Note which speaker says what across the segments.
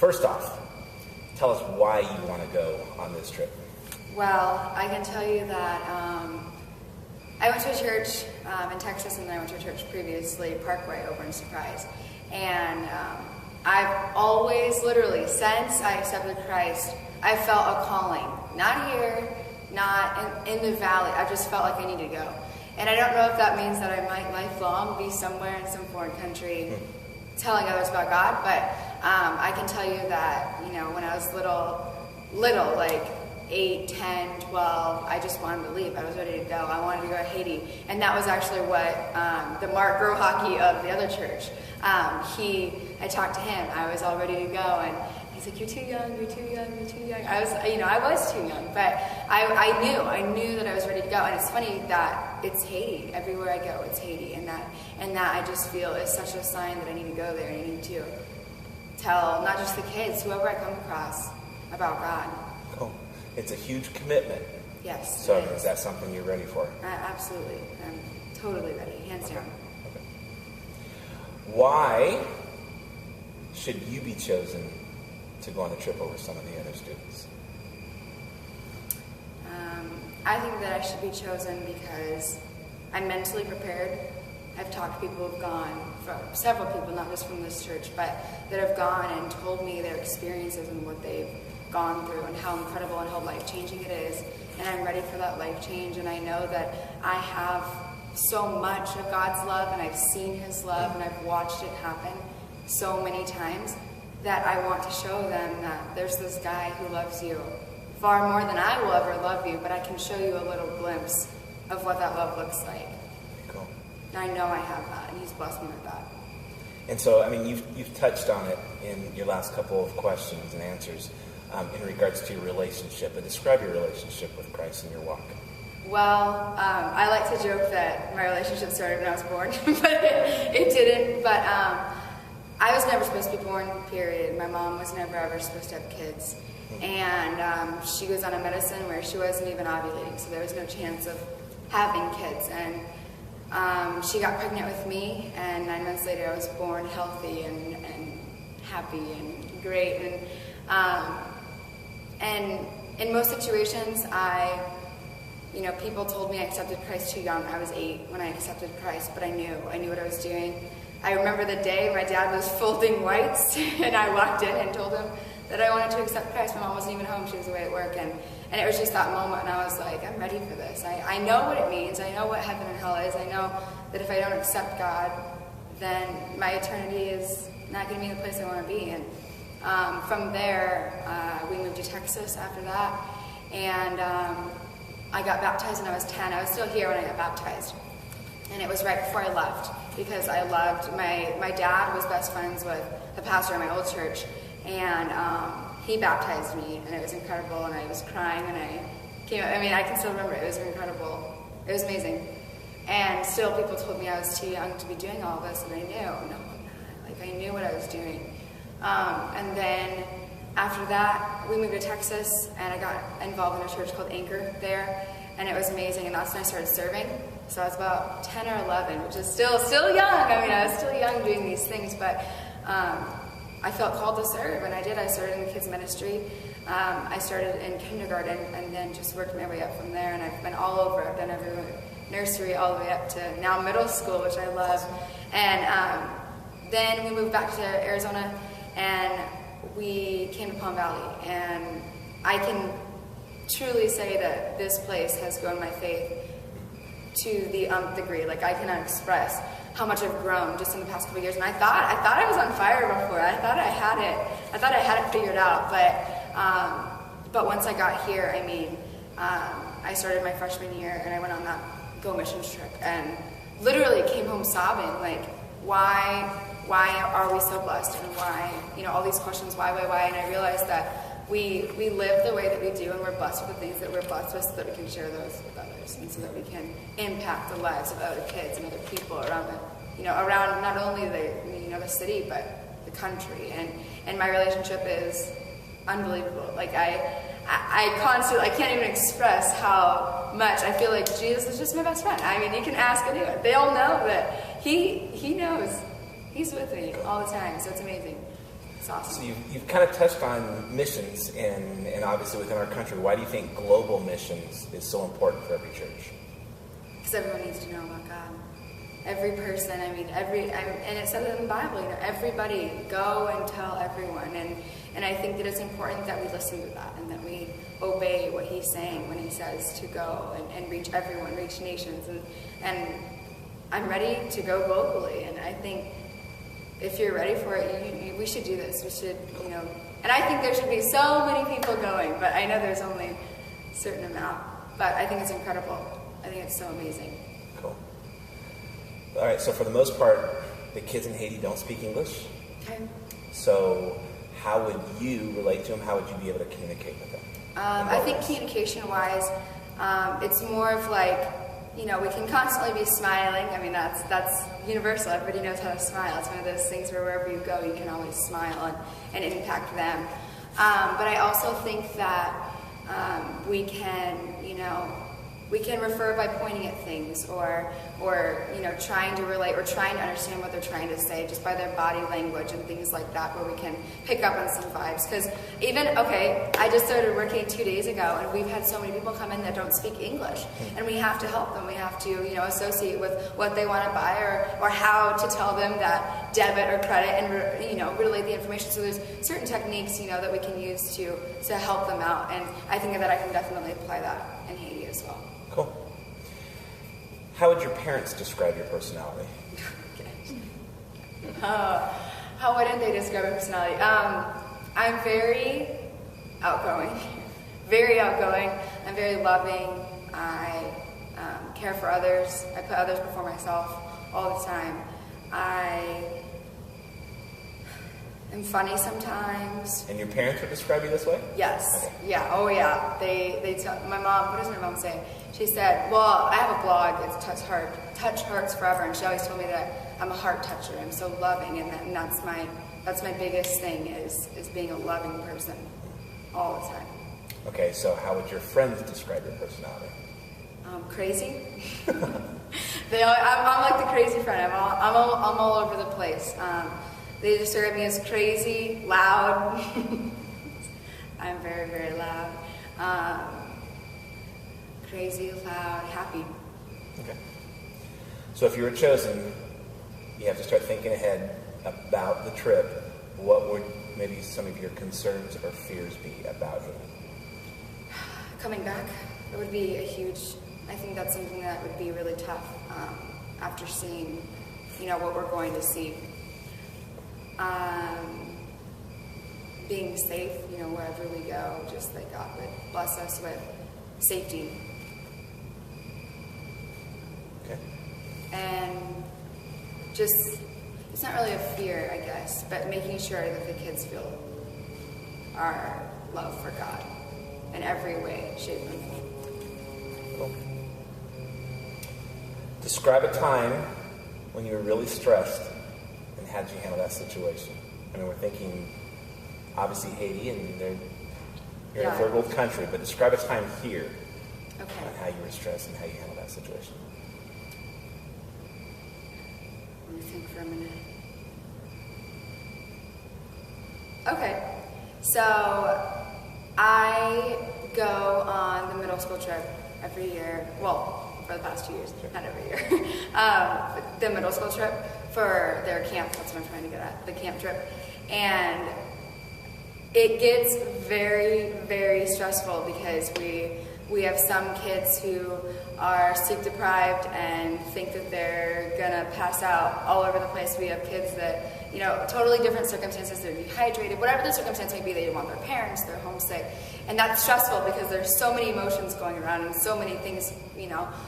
Speaker 1: first off, tell us why you want to go on this trip.
Speaker 2: Well, I can tell you that I went to a church in Texas, and then I went to a church previously, Parkway, over in Surprise. And I've always, literally, since I accepted Christ, I felt a calling. Not here, not in the valley. I just felt like I needed to go. And I don't know if that means that I might lifelong be somewhere in some foreign country telling others about God, but I can tell you that, when I was little, like 8, 10, 12, I just wanted to leave. I was ready to go. I wanted to go to Haiti. And that was actually what the Mark Grohaki of the other church, I talked to him. I was all ready to go, and he's like, you're too young, you're too young, you're too young. I was too young, but I knew that I was ready to go. And it's funny that it's Haiti. Everywhere I go, it's Haiti. And that I just feel is such a sign that I need to go there. I need to tell not just the kids, whoever I come across, about God.
Speaker 1: Cool. It's a huge commitment.
Speaker 2: Yes.
Speaker 1: So is that something you're ready for?
Speaker 2: Absolutely. I'm totally ready, hands down.
Speaker 1: Okay. Why should you be chosen to go on the trip over some of the other students?
Speaker 2: I think that I should be chosen because I'm mentally prepared. I've talked to people who've gone, from several people, not just from this church, but that have gone and told me their experiences and what they've gone through and how incredible and how life-changing it is. And I'm ready for that life change, and I know that I have so much of God's love, and I've seen His love, and I've watched it happen so many times, that I want to show them that there's this guy who loves you far more than I will ever love you, but I can show you a little glimpse of what that love looks like.
Speaker 1: Cool.
Speaker 2: And I know I have that, and He's blessed me with that.
Speaker 1: And so, you've touched on it in your last couple of questions and answers in regards to your relationship. But describe your relationship with Christ in your walk.
Speaker 2: Well, I like to joke that my relationship started when I was born, but it didn't. But I was never supposed to be born, period. My mom was never ever supposed to have kids. And she was on a medicine where she wasn't even ovulating, so there was no chance of having kids. And she got pregnant with me, and 9 months later I was born healthy and happy and great. And in most situations, people told me I accepted Christ too young. I was 8 when I accepted Christ, but I knew what I was doing. I remember the day my dad was folding whites, and I walked in and told him that I wanted to accept Christ. My mom wasn't even home. She was away at work. And it was just that moment, and I was like, I'm ready for this. I know what it means. I know what heaven and hell is. I know that if I don't accept God, then my eternity is not going to be the place I want to be. And from there, we moved to Texas after that. And I got baptized when I was 10. I was still here when I got baptized. And it was right before I left, because I loved, my dad was best friends with the pastor in my old church. And he baptized me, and it was incredible, and I was crying when I came out. I can still remember it. It was incredible. It was amazing. And still people told me I was too young to be doing all this, and I knew, no, I'm not. I knew what I was doing. And then after that, we moved to Texas, and I got involved in a church called Anchor there, and it was amazing, and that's when I started serving. So I was about 10 or 11, which is still young. I was still young doing these things, but I felt called to serve, and I did. I started in the kids' ministry. I started in kindergarten, and then just worked my way up from there, and I've been all over. I've done every nursery all the way up to now middle school, which I love. And then we moved back to Arizona, and we came to Palm Valley, and I can truly say that this place has grown my faith to the nth degree. Like, I cannot express how much I've grown just in the past couple of years. And I thought I was on fire before. I thought I had it. I thought I had it figured out. But once I got here, I started my freshman year, and I went on that Go Missions trip, and literally came home sobbing, like, why are we so blessed, and why, all these questions, why, and I realized that we live the way that we do, and we're blessed with the things that we're blessed with, so that we can share those with others, and so that we can impact the lives of other kids and other people around around not only the city, but the country. And my relationship is unbelievable. Like, I constantly, I can't even express how much I feel like Jesus is just my best friend. You can ask anyone. They all know that he knows. He's with me all the time, so it's amazing. It's awesome.
Speaker 1: So you've kind of touched on missions and obviously within our country. Why do you think global missions is so important for every church?
Speaker 2: Because everyone needs to know about God. Every person, and it says it in the Bible, everybody, go and tell everyone. And I think that it's important that we listen to that and that we obey what he's saying when he says to go and reach everyone, reach nations. And I'm ready to go globally. And I think if you're ready for it, we should do this. We should, and I think there should be so many people going, but I know there's only a certain amount. But I think it's incredible. I think it's so amazing.
Speaker 1: Cool. All right, so for the most part, the kids in Haiti don't speak English.
Speaker 2: Okay.
Speaker 1: So how would you relate to them? How would you be able to communicate with them?
Speaker 2: I think communication-wise, it's more of like, we can constantly be smiling. I mean, that's universal. Everybody knows how to smile. It's one of those things where wherever you go, you can always smile and impact them. But I also think that we can refer by pointing at things or trying to relate or trying to understand what they're trying to say just by their body language and things like that, where we can pick up on some vibes. Because I just started working 2 days ago, and we've had so many people come in that don't speak English, and we have to help them. We have to associate with what they want to buy or how to tell them that debit or credit and relate the information. So there's certain techniques that we can use to help them out, and I think that I can definitely apply that in Haiti as well.
Speaker 1: Cool. How would your parents describe your personality?
Speaker 2: How wouldn't they describe my personality? I'm very outgoing. Very outgoing. I'm very loving. I care for others. I put others before myself all the time. I am funny sometimes.
Speaker 1: And your parents would describe you this way?
Speaker 2: Yes.
Speaker 1: Okay.
Speaker 2: Yeah. Oh, yeah. They tell my mom. What does my mom say? She said, "Well, I have a blog. It's Touch Hearts Forever," and she always told me that I'm a heart toucher. I'm so loving, and that's my biggest thing is being a loving person all the time.
Speaker 1: Okay. So how would your friends describe your personality?
Speaker 2: Crazy. I'm like the crazy friend. I'm all over the place. They describe me as crazy, loud. I'm very, very loud. Crazy, loud, happy.
Speaker 1: Okay. So if you were chosen, you have to start thinking ahead about the trip. What would maybe some of your concerns or fears be about it?
Speaker 2: Coming back, it would be a huge, I think that's something that would be really tough after seeing, what we're going to see. Being safe, wherever we go, just that God would bless us with safety.
Speaker 1: Okay.
Speaker 2: And just, it's not really a fear, I guess, but making sure that the kids feel our love for God in every way, shape, and form.
Speaker 1: Cool. Describe a time when you were really stressed, and how did you handle that situation? I mean, we're thinking, obviously, Haiti, and you're in a third world country, but describe a time here on how you were stressed and how you handled that situation.
Speaker 2: Let me think for a minute. Okay, so I go on the middle school trip every year. Well, for the past 2 years, not every year. The middle school trip for their camp. That's what I'm trying to get at. The camp trip, and it gets very, very stressful because we have some kids who are sleep deprived and think that they're gonna pass out all over the place. We have kids that, totally different circumstances, they're dehydrated, whatever the circumstance may be, they want their parents, they're homesick. And that's stressful because there's so many emotions going around and so many things,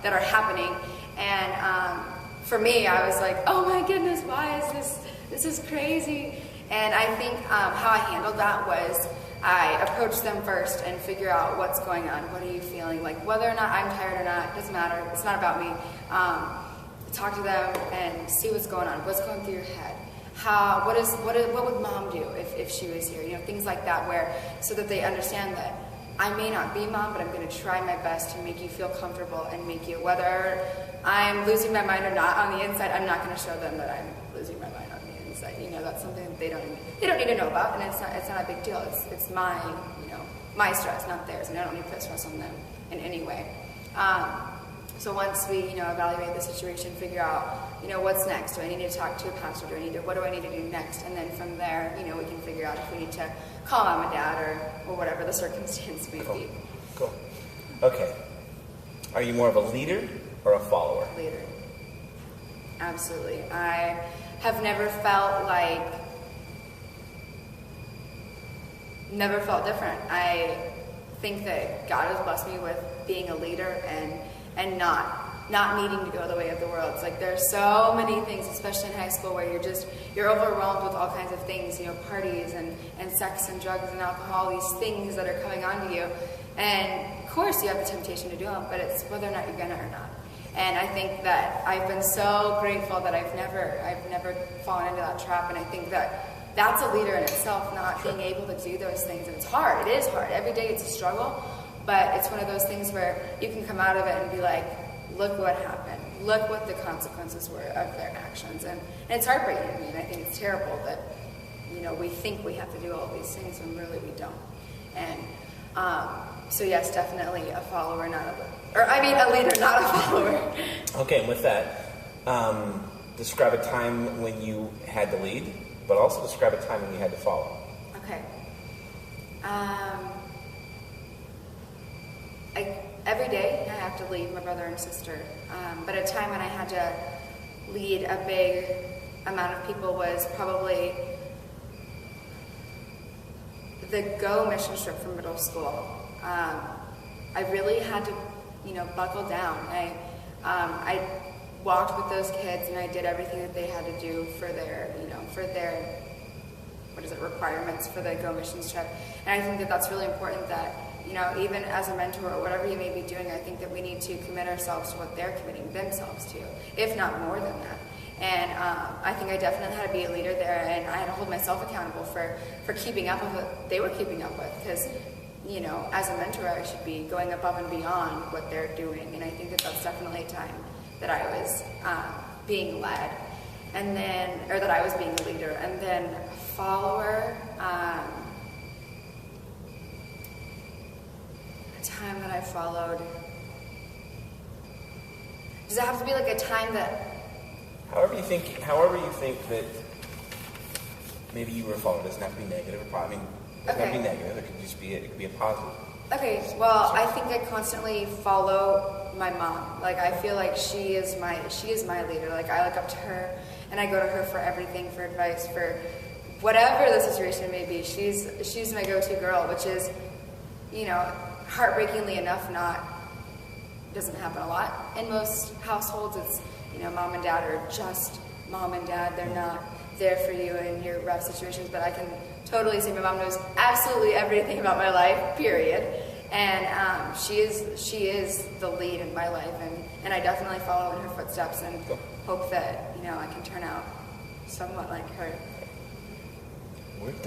Speaker 2: that are happening. And for me, I was like, oh my goodness, why is this is crazy. And I think how I handled that was I approached them first and figure out what's going on. What are you feeling? Like whether or not I'm tired or not, it doesn't matter. It's not about me. Talk to them and see what's going on. What's going through your head? What would mom do if she was here? Things like that, so that they understand that I may not be mom, but I'm going to try my best to make you feel comfortable and make you, whether I'm losing my mind or not on the inside, I'm not going to show them that I'm losing my mind on the inside. because that's something that they don't need to know about, and it's not a big deal. It's my my stress, not theirs, and I don't need to put stress on them in any way. So once we evaluate the situation, figure out what's next. Do I need to talk to a pastor? What do I need to do next? And then from there, we can figure out if we need to call mom and dad or whatever the circumstance may be.
Speaker 1: Cool. Okay. Are you more of a leader or a follower?
Speaker 2: Leader. Absolutely. I have never felt different. I think that God has blessed me with being a leader and not needing to go the way of the world. It's like there's so many things, especially in high school, where you're overwhelmed with all kinds of things, parties and sex and drugs and alcohol, these things that are coming onto you. And of course you have the temptation to do them, but it's whether or not you're gonna or not. And I think that I've been so grateful that I've never fallen into that trap, and I think that that's a leader in itself, not being able to do those things. And it's hard. It is hard. Every day it's a struggle, but it's one of those things where you can come out of it and be like, look what happened. Look what the consequences were of their actions. And it's heartbreaking to me, and I think it's terrible that, we think we have to do all these things when really we don't. And so yes, definitely a follower, a leader, not a follower. Okay,
Speaker 1: and with that, describe a time when you had to lead, but also describe a time when you had to follow.
Speaker 2: Okay. Every day I have to lead my brother and sister, but a time when I had to lead a big amount of people was probably the Go mission trip for middle school. I really had to, buckle down. I walked with those kids, and I did everything that they had to do for their requirements for the Go missions trip. And I think that that's really important that, even as a mentor or whatever you may be doing, I think that we need to commit ourselves to what they're committing themselves to, if not more than that. And I think I definitely had to be a leader there, and I had to hold myself accountable for keeping up with what they were keeping up with, because, as a mentor, I should be going above and beyond what they're doing. And I think that that's definitely a time that I was being led, or that I was being a leader. And then follower, a time that I followed. Does it have to be like a time that?
Speaker 1: However you think that maybe you were followed. It doesn't have to be negative. It doesn't have to be negative. It could be a positive.
Speaker 2: Okay. Well, I think I constantly follow my mom. Like, I feel like she is my leader. Like, I look up to her, and I go to her for everything, for advice, for whatever the situation may be. She's my go-to girl, which is, heartbreakingly enough, doesn't happen a lot in most households. It's, mom and dad are just mom and dad. They're not there for you in your rough situations. But I can totally say my mom knows absolutely everything about my life, period. And she is the lead in my life, and I definitely follow in her footsteps and hope that I can turn out somewhat like her.
Speaker 1: We're done.